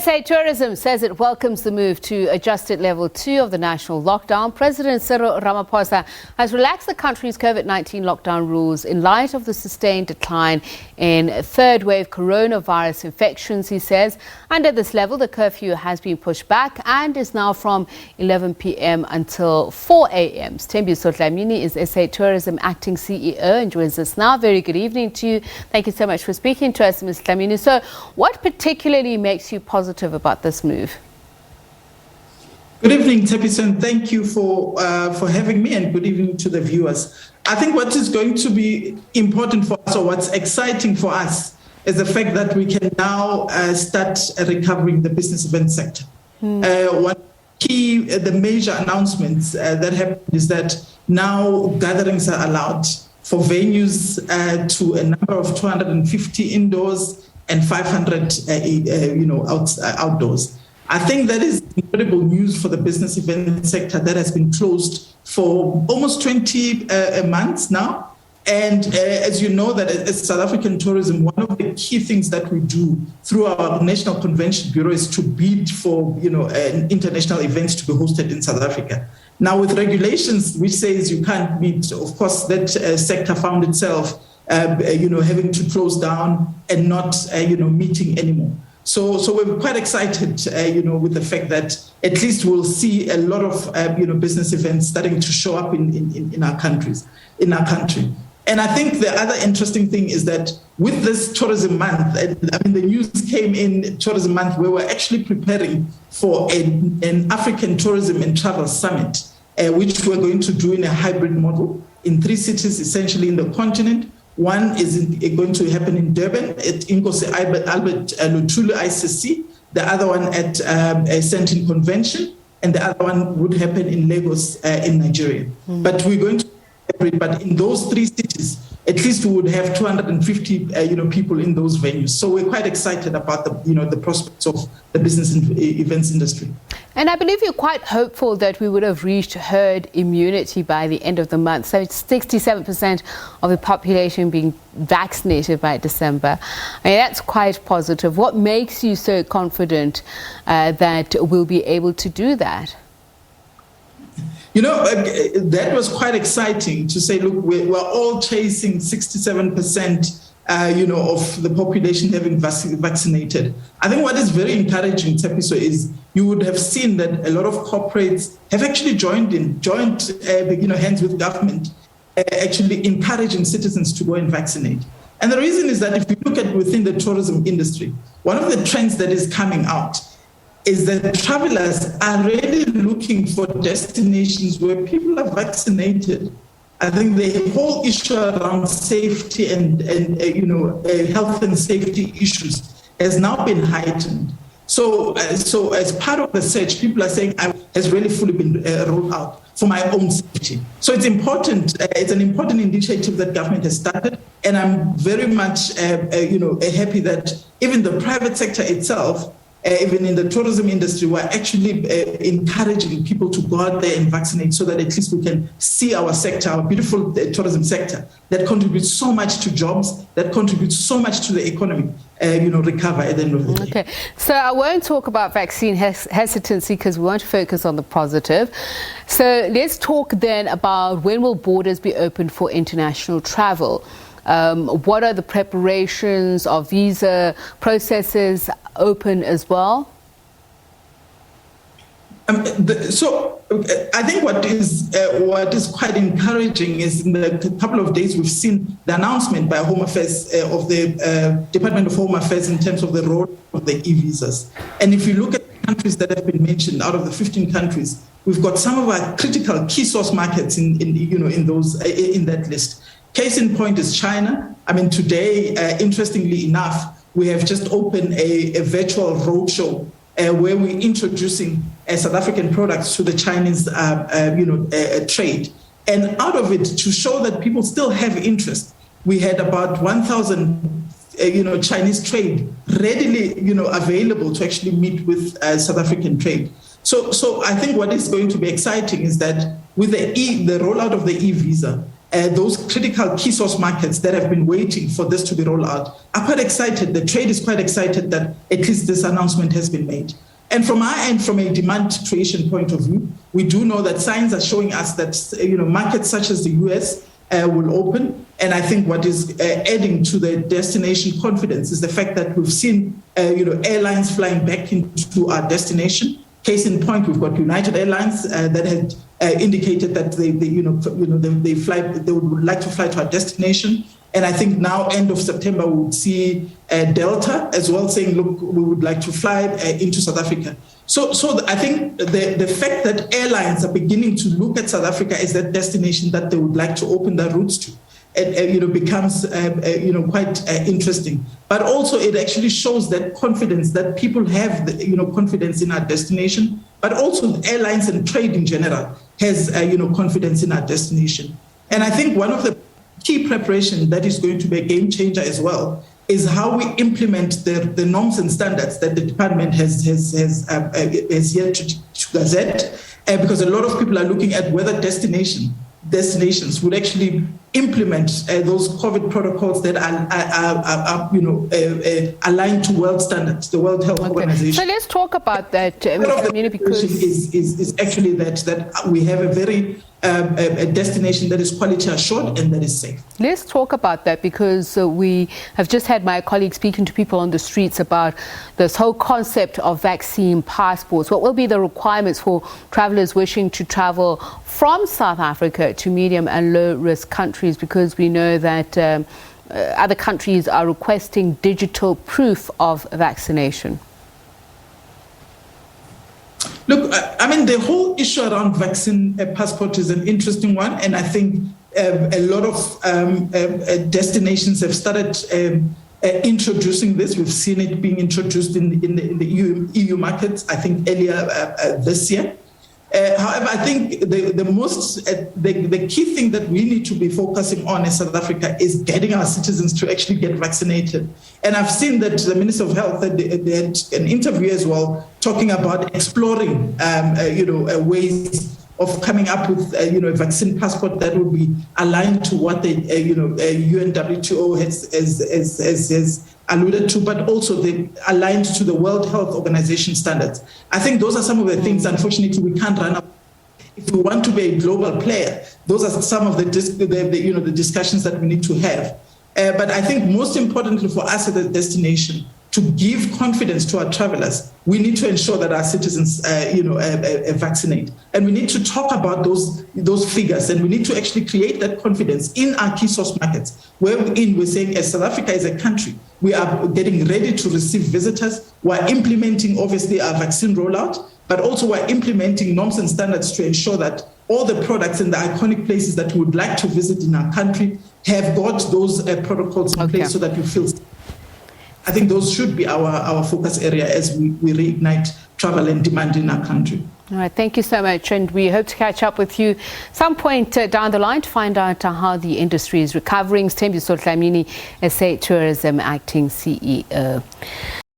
SA Tourism says it welcomes the move to adjusted level 2 of the national lockdown. President Cyril Ramaphosa has relaxed the country's COVID-19 lockdown rules in light of the sustained decline in third wave coronavirus infections, he says. Under this level, the curfew has been pushed back and is now from 11 p.m. until 4 a.m. Sthembiso Dlamini is SA Tourism Acting CEO and joins us now. Very good evening to you. Thank you so much for speaking to us, Ms. Dlamini. So what particularly makes you positive about this move? Good evening, Sthembiso, and thank you for having me, and good evening to the viewers. I think what is going to be important for us, or what's exciting for us, is the fact that we can now start recovering the business event sector. The major announcements that happened is that now gatherings are allowed for venues to a number of 250 indoors and 500 outdoors. I think that is incredible news for the business event sector that has been closed for almost 20 months now. And as you know, that as South African tourism, one of the key things that we do through our National Convention Bureau is to bid for international events to be hosted in South Africa. Now, with regulations which says you can't meet, of course, that sector found itself having to close down and not meeting anymore. So we're quite excited, with the fact that at least we'll see a lot of business events starting to show up in our country. And I think the other interesting thing is that with this tourism month, the news came in tourism month, we were actually preparing for an African tourism and travel summit, which we're going to do in a hybrid model in 3 cities, essentially in the continent. One is going to happen in Durban at Inkosi Albert Luthuli ICC, the other one at Sentin Convention, and the other one would happen in Lagos in Nigeria. But we're going to, but in those 3 cities, at least we would have 250 people in those venues. So we're quite excited about the prospects of the business events industry. And I believe you're quite hopeful that we would have reached herd immunity by the end of the month. So it's 67% of the population being vaccinated by December. I mean, that's quite positive. What makes you so confident that we'll be able to do that? That was quite exciting to say, look, we're all chasing 67%, of the population having vaccinated. I think what is very encouraging, Sthembiso, is you would have seen that a lot of corporates have actually joined hands with government, actually encouraging citizens to go and vaccinate. And the reason is that if you look at within the tourism industry, one of the trends that is coming out is that travelers are really looking for destinations where people are vaccinated. I think the whole issue around safety and health and safety issues has now been heightened. So as part of the search, people are saying has really fully been rolled out for my own safety. So it's important. It's an important initiative that government has started, and I'm very much happy that even the private sector itself, even in the tourism industry, we're actually encouraging people to go out there and vaccinate so that at least we can see our sector, our beautiful tourism sector, that contributes so much to jobs, that contributes so much to the economy, recover at the end of the day. Okay, so I won't talk about vaccine hesitancy because we want to focus on the positive. So let's talk then about when will borders be open for international travel? What are the preparations of visa processes open as well? So I think what is quite encouraging is in the couple of days we've seen the announcement by Home Affairs of the Department of Home Affairs in terms of the role of the e-visas. And if you look at the countries that have been mentioned, out of the 15 countries, we've got some of our critical key source markets in that list. Case in point is China. I mean, today, interestingly enough, we have just opened a virtual roadshow where we're introducing South African products to the Chinese, trade. And out of it, to show that people still have interest, we had about 1,000, Chinese trade readily, available to actually meet with South African trade. So I think what is going to be exciting is that with the rollout of the e-visa, those critical key source markets that have been waiting for this to be rolled out are quite excited. The trade is quite excited that at least this announcement has been made. And from our end, from a demand creation point of view, we do know that signs are showing us that markets such as the US will open. And I think what is adding to the destination confidence is the fact that we've seen airlines flying back into our destination. Case in point, we've got United Airlines that had indicated that they would like to fly to our destination. And I think now, end of September, we would see Delta as well saying, look, we would like to fly into South Africa. So I think the fact that airlines are beginning to look at South Africa as that destination that they would like to open their routes to, becomes quite interesting. But also it actually shows that confidence that people have, confidence in our destination, but also airlines and trade in general has, confidence in our destination. And I think one of the key preparation that is going to be a game changer as well is how we implement the norms and standards that the department has yet to gazette, because a lot of people are looking at whether destinations would actually implement those COVID protocols that are aligned to world standards, the World Health Organization. So let's talk about that, because is actually that we have a very a destination that is quality assured and that is safe. Let's talk about that, because we have just had my colleague speaking to people on the streets about this whole concept of vaccine passports. What will be the requirements for travelers wishing to travel from South Africa to medium and low risk countries, because we know that other countries are requesting digital proof of vaccination? Look, I mean, the whole issue around vaccine passport is an interesting one. And I think a lot of destinations have started introducing this. We've seen it being introduced in the EU markets, I think, earlier this year. However, I think the key thing that we need to be focusing on in South Africa is getting our citizens to actually get vaccinated. And I've seen that the Minister of Health they had an interview as well talking about exploring ways of coming up with a vaccine passport that would be aligned to what the UNWTO has alluded to, but also aligned to the World Health Organization standards. I think those are some of the things, unfortunately, we can't run up. If we want to be a global player, those are some of the discussions that we need to have. But I think most importantly for us as a destination, to give confidence to our travelers, we need to ensure that our citizens, vaccinate. And we need to talk about those figures, and we need to actually create that confidence in our key source markets, wherein we're saying, as South Africa is a country, we are getting ready to receive visitors. We're implementing, obviously, our vaccine rollout, but also we're implementing norms and standards to ensure that all the products and the iconic places that we would like to visit in our country have got those protocols in place so that we feel safe. I think those should be our focus area as we reignite travel and demand in our country. All right, thank you so much. And we hope to catch up with you some point down the line to find out how the industry is recovering. Sthembiso Dlamini, SA Tourism Acting CEO.